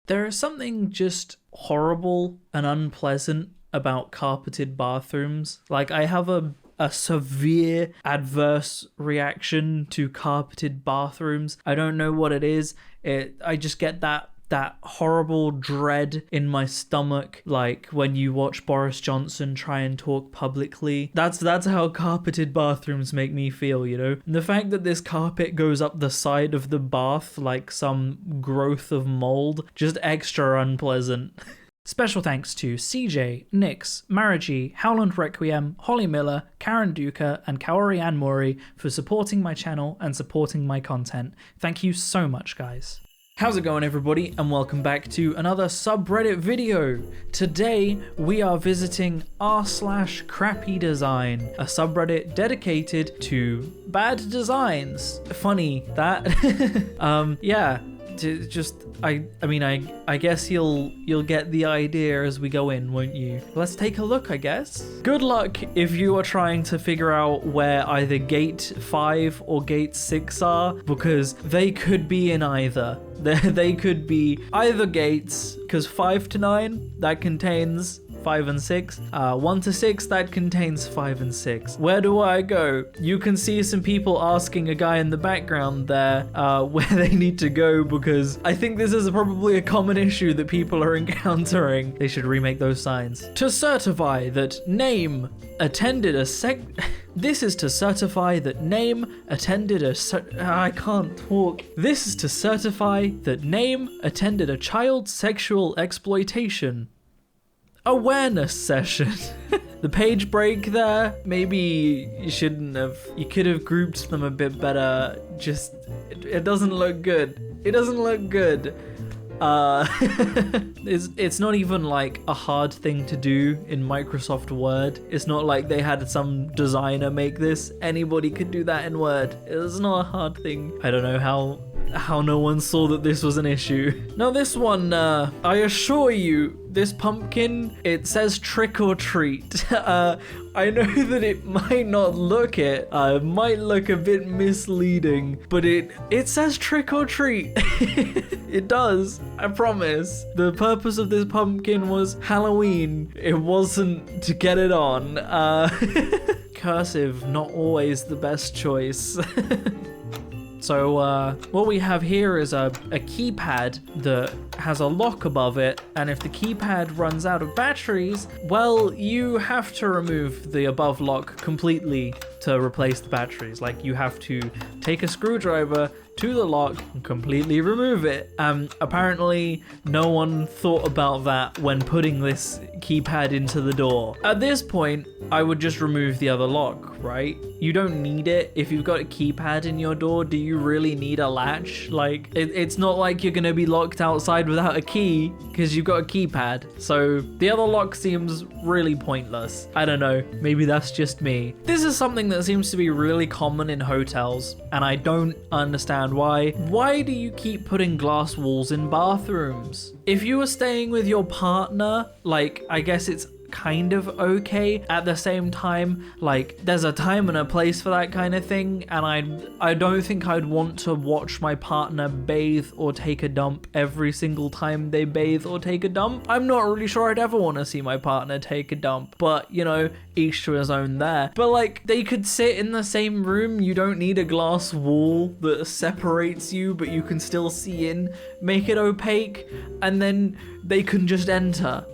There is something just horrible and unpleasant about carpeted bathrooms. Like, I have a severe adverse reaction to carpeted bathrooms. I don't know what it is. I just get that horrible dread in my stomach, like when you watch Boris Johnson try and talk publicly. That's how carpeted bathrooms make me feel, you know? And the fact that this carpet goes up the side of the bath like some growth of mold, just extra unpleasant. Special thanks to CJ, Nix, Mariji, Howland Requiem, Holly Miller, Karen Duca, and Kaori Ann Mori for supporting my channel and supporting my content. Thank you so much, guys. How's it going, everybody, and welcome back to another subreddit video. Today we are visiting r/CrappyDesign, a subreddit dedicated to bad designs. Funny that. Yeah. I guess you'll get the idea as we go in, won't you? Let's take a look, I guess. Good luck if you are trying to figure out where either gate 5 or gate 6 are, because they could be in either. They could be either gates, because 5 to 9, that contains 5 and 6. 1 to 6, that contains 5 and 6. Where do I go? You can see some people asking a guy in the background there where they need to go, because I think this is probably a common issue that people are encountering. They should remake those signs. To certify that name attended a This is to certify that name attended a I can't talk. This is to certify that name attended a child sexual exploitation awareness session. The page break there, maybe you shouldn't have. You could have grouped them a bit better. Just, it doesn't look good. It doesn't look good. It's not even like a hard thing to do in Microsoft Word. It's not like they had some designer make this. Anybody could do that in Word. It's not a hard thing. I don't know how no one saw that this was an issue. Now this one, I assure you, this pumpkin, it says trick or treat. I know that it might not look it, might look a bit misleading, but it says trick or treat. It does, I promise. The purpose of this pumpkin was Halloween. It wasn't to get it on. Cursive, not always the best choice. So what we have here is a keypad that has a lock above it, and if the keypad runs out of batteries, well, you have to remove the above lock completely to replace the batteries. Like, you have to take a screwdriver to the lock and completely remove it. Apparently no one thought about that when putting this keypad into the door. At this point, I would just remove the other lock, right? You don't need it. If you've got a keypad in your door, do you really need a latch? Like, it's not like you're gonna be locked outside without a key because you've got a keypad. So the other lock seems really pointless. I don't know, maybe that's just me. This is something that seems to be really common in hotels, and I don't understand why. Why do you keep putting glass walls in bathrooms? If you were staying with your partner, like, I guess it's kind of okay. At the same time, like, there's a time and a place for that kind of thing, and I don't think I'd want to watch my partner bathe or take a dump every single time they bathe or take a dump. I'm not really sure I'd ever want to see my partner take a dump, but, you know, each to his own there. But, like, they could sit in the same room. You don't need a glass wall that separates you, but you can still see in. Make it opaque, and then they can just enter.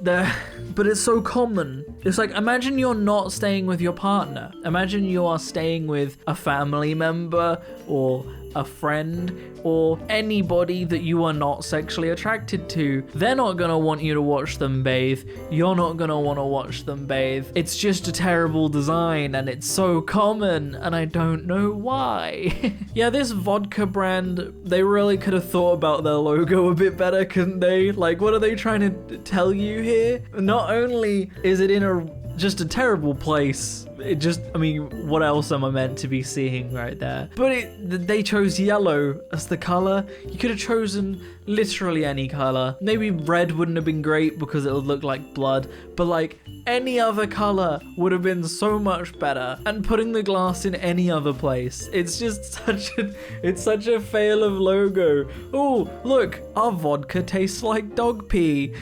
But it's so common. It's like, imagine you're not staying with your partner. Imagine you are staying with a family member or a friend or anybody that you are not sexually attracted to. They're not gonna want you to watch them bathe. You're not gonna want to watch them bathe. It's just a terrible design, and it's so common, and I don't know why. Yeah, this vodka brand, they really could have thought about their logo a bit better, couldn't they? Like, what are they trying to tell you here? Not only is it in a just a terrible place. I mean, what else am I meant to be seeing right there? But they chose yellow as the color. You could have chosen literally any color. Maybe red wouldn't have been great because it would look like blood, but like any other color would have been so much better. And putting the glass in any other place, it's just such a fail of logo. Oh, look, our vodka tastes like dog pee.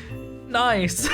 Nice.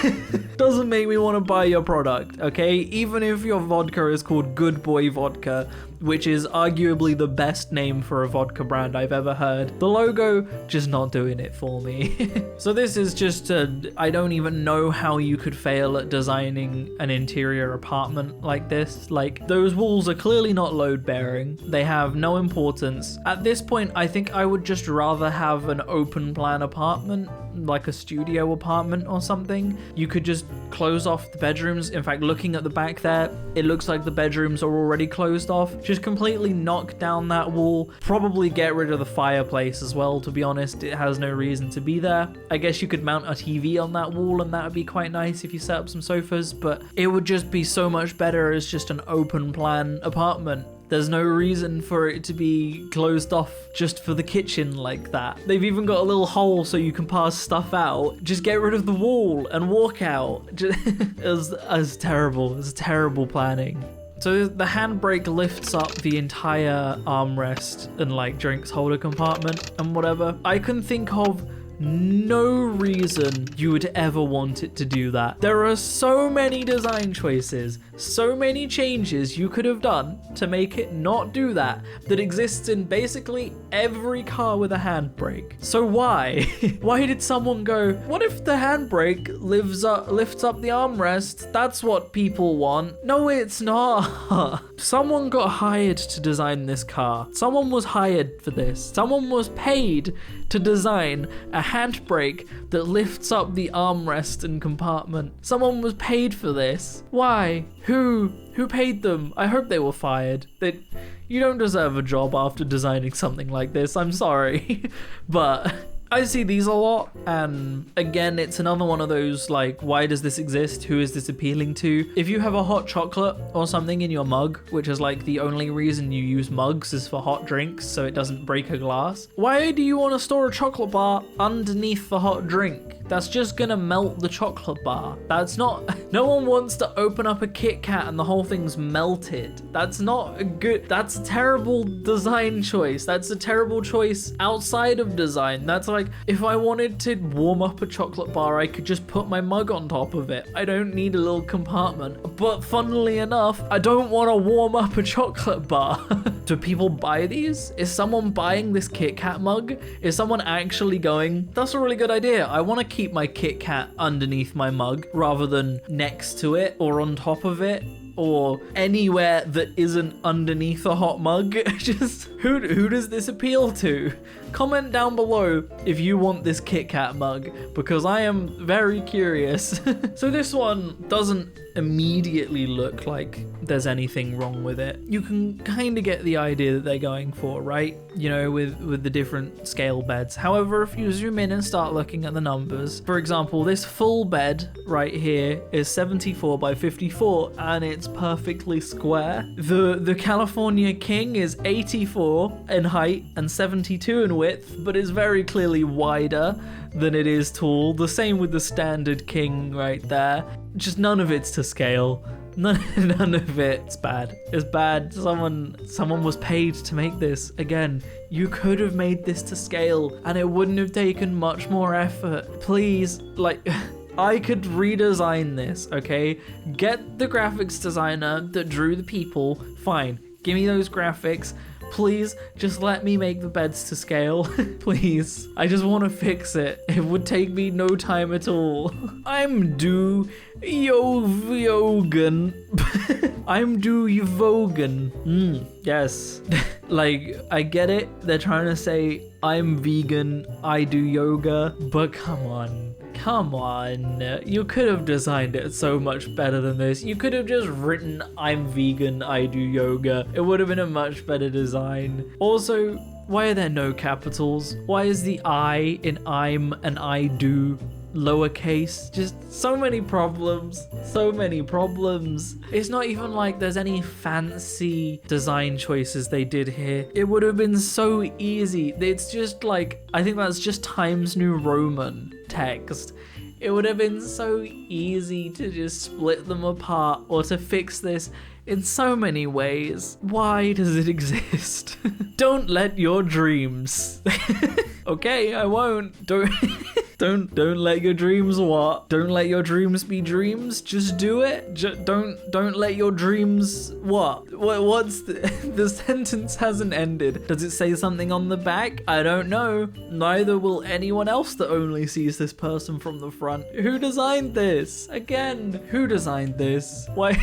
Doesn't make me want to buy your product, okay? Even if your vodka is called Good Boy Vodka, which is arguably the best name for a vodka brand I've ever heard, the logo just not doing it for me. So this is just I don't even know how you could fail at designing an interior apartment like this. Like, those walls are clearly not load bearing. They have no importance. At this point, I think I would just rather have an open plan apartment, like a studio apartment or something. You could just close off the bedrooms. In fact, looking at the back there, it looks like the bedrooms are already closed off. Just completely knock down that wall. Probably get rid of the fireplace as well, to be honest. It has no reason to be there. I guess you could mount a TV on that wall and that would be quite nice if you set up some sofas, but it would just be so much better as just an open plan apartment. There's no reason for it to be closed off just for the kitchen like that. They've even got a little hole so you can pass stuff out. Just get rid of the wall and walk out. It was terrible. It was terrible planning. So the handbrake lifts up the entire armrest and like drinks holder compartment and whatever. I can think of no reason you would ever want it to do that. There are so many design choices, so many changes you could have done to make it not do that exists in basically every car with a handbrake. So why? Why did someone go, what if the handbrake lifts up the armrest? That's what people want. No, it's not. Someone got hired to design this car. Someone was hired for this. Someone was paid to design a handbrake that lifts up the armrest and compartment. Someone was paid for this. Why? Who paid them? I hope they were fired. You don't deserve a job after designing something like this. I'm sorry. But I see these a lot, and again, it's another one of those, like, why does this exist? Who is this appealing to? If you have a hot chocolate or something in your mug, which is like the only reason you use mugs is for hot drinks so it doesn't break a glass, why do you want to store a chocolate bar underneath the hot drink? That's just gonna melt the chocolate bar. That's not, no one wants to open up a Kit Kat and the whole thing's melted. That's not a good, that's a terrible design choice. That's a terrible choice outside of design. That's like, if I wanted to warm up a chocolate bar, I could just put my mug on top of it. I don't need a little compartment. But funnily enough, I don't want to warm up a chocolate bar. Do people buy these? Is someone buying this Kit Kat mug? Is someone actually going, that's a really good idea. I want to keep my Kit Kat underneath my mug rather than next to it or on top of it or anywhere that isn't underneath a hot mug. Just who does this appeal to? Comment down below if you want this Kit Kat mug, because I am very curious. So this one doesn't immediately look like there's anything wrong with it. You can kind of get the idea that they're going for, right? You know, with the different scale beds. However, if you zoom in and start looking at the numbers, for example, this full bed right here is 74 by 54 and it's perfectly square. The California King is 84 in height and 72 in width, but is very clearly wider than it is tall. The same with the standard King right there. Just none of it's to scale. None of it's bad. It's bad. Someone was paid to make this. Again, you could have made this to scale and it wouldn't have taken much more effort. Please, like, I could redesign this, okay? Get the graphics designer that drew the people. Fine, give me those graphics. Please, just let me make the beds to scale. Please. I just want to fix it. It would take me no time at all. I'm due Yogan. I'm due Yogan. Yes. Like, I get it. They're trying to say, I'm vegan, I do yoga, but come on. Come on, you could have designed it so much better than this. You could have just written, I'm vegan, I do yoga. It would have been a much better design. Also, why are there no capitals? Why is the I in I'm and I do lowercase, just so many problems. It's not even like there's any fancy design choices they did here. It would have been so easy. It's just like, I think that's just Times New Roman text. It would have been so easy to just split them apart or to fix this in so many ways. Why does it exist? Don't let your dreams. Okay, I won't. Don't let your dreams what? Don't let your dreams be dreams. Just do it. Don't let your dreams what? What's the sentence hasn't ended. Does it say something on the back? I don't know. Neither will anyone else that only sees this person from the front. Who designed this? Again, who designed this? Why?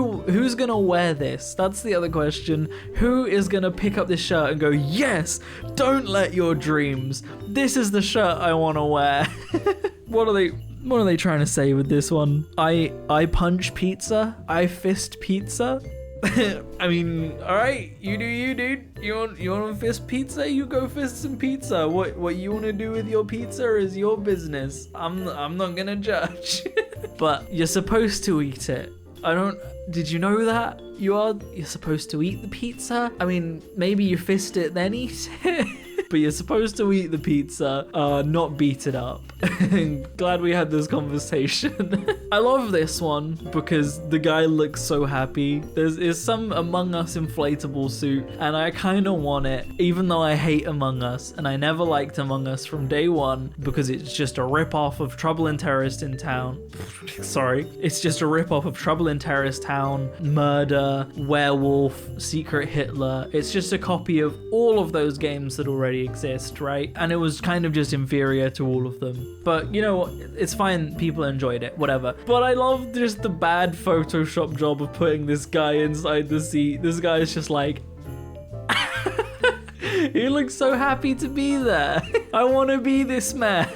Who's gonna wear this? That's the other question. Who is gonna pick up this shirt and go, yes, don't let your dreams. This is the shirt I want to wear. What are they trying to say with this one? I punch pizza. I fist pizza. I mean, all right, you do you, dude. You want to fist pizza? You go fist some pizza. What you want to do with your pizza is your business. I'm not gonna judge. But you're supposed to eat it. Did you know that? You're supposed to eat the pizza? I mean, maybe you fist it then eat it. But you're supposed to eat the pizza, not beat it up. Glad we had this conversation. I love this one because the guy looks so happy. There's some Among Us inflatable suit and I kind of want it, even though I hate Among Us and I never liked Among Us from day one because it's just a rip-off of Trouble in Terrorist in Town. Sorry. It's just a rip-off of Trouble in Terrorist Town, Murder, Werewolf, Secret Hitler. It's just a copy of all of those games that already exist, right? And it was kind of just inferior to all of them. But you know what? It's fine. People enjoyed it, whatever. But I love just the bad Photoshop job of putting this guy inside the seat. This guy is just like, he looks so happy to be there. I want to be this man.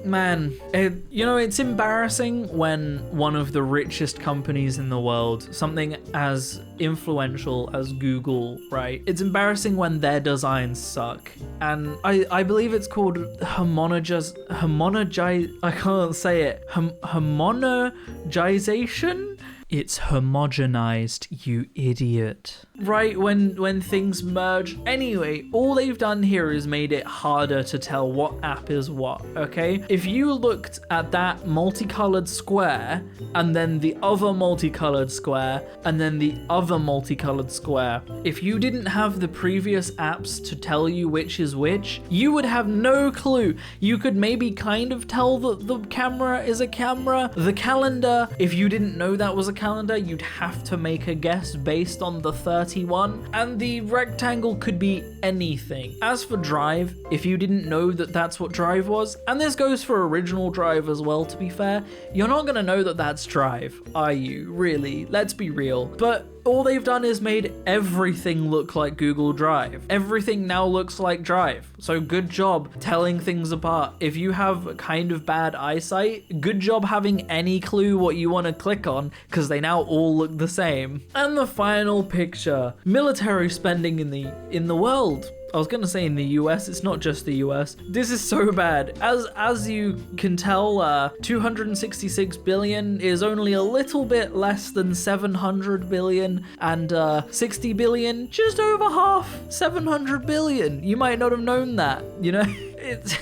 Man, it's embarrassing when one of the richest companies in the world, something as influential as Google, right? It's embarrassing when their designs suck. And I believe it's called homogenization? It's homogenized, you idiot. Right, when things merge. Anyway, all they've done here is made it harder to tell what app is what, okay? If you looked at that multicolored square, and then the other multicolored square, and then the other multicolored square, if you didn't have the previous apps to tell you which is which, you would have no clue. You could maybe kind of tell that the camera is a camera. The calendar, if you didn't know that was a calendar, you'd have to make a guess based on the 31, and the rectangle could be anything. As for drive, if you didn't know that that's what drive was, and this goes for original drive as well, to be fair, you're not gonna know that that's drive, are you? Really? Let's be real. But all they've done is made everything look like Google Drive. Everything now looks like Drive. So good job telling things apart. If you have kind of bad eyesight, good job having any clue what you want to click on, because they now all look the same. And the final picture, military spending in the world. I was gonna say in the US, it's not just the US. This is so bad. As you can tell, 266 billion is only a little bit less than 700 billion, and 60 billion, just over half 700 billion. You might not have known that, you know? It's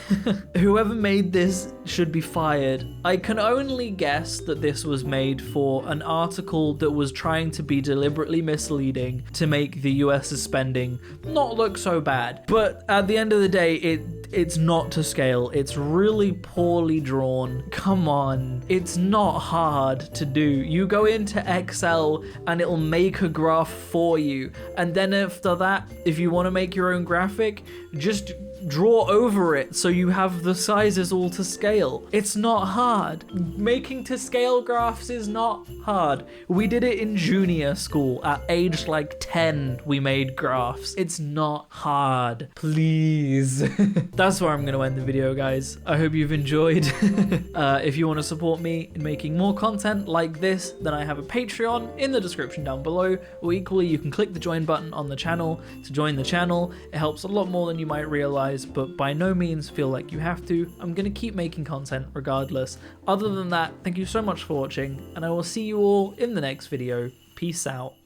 whoever made this should be fired. I can only guess that this was made for an article that was trying to be deliberately misleading to make the US's spending not look so bad. But at the end of the day, it's not to scale. It's really poorly drawn. Come on. It's not hard to do. You go into Excel and it'll make a graph for you. And then after that, if you want to make your own graphic, just draw over it so you have the sizes all to scale. It's not hard. Making to scale graphs is not hard. We did it in junior school. At age like 10, we made graphs. It's not hard. Please. That's where I'm going to end the video, guys. I hope you've enjoyed. If you want to support me in making more content like this, then I have a Patreon in the description down below, or equally you can click the join button on the channel to join the channel. It helps a lot more than you might realize. otherwise, but by no means feel like you have to. I'm going to keep making content regardless. Other than that, thank you so much for watching, and I will see you all in the next video. Peace out.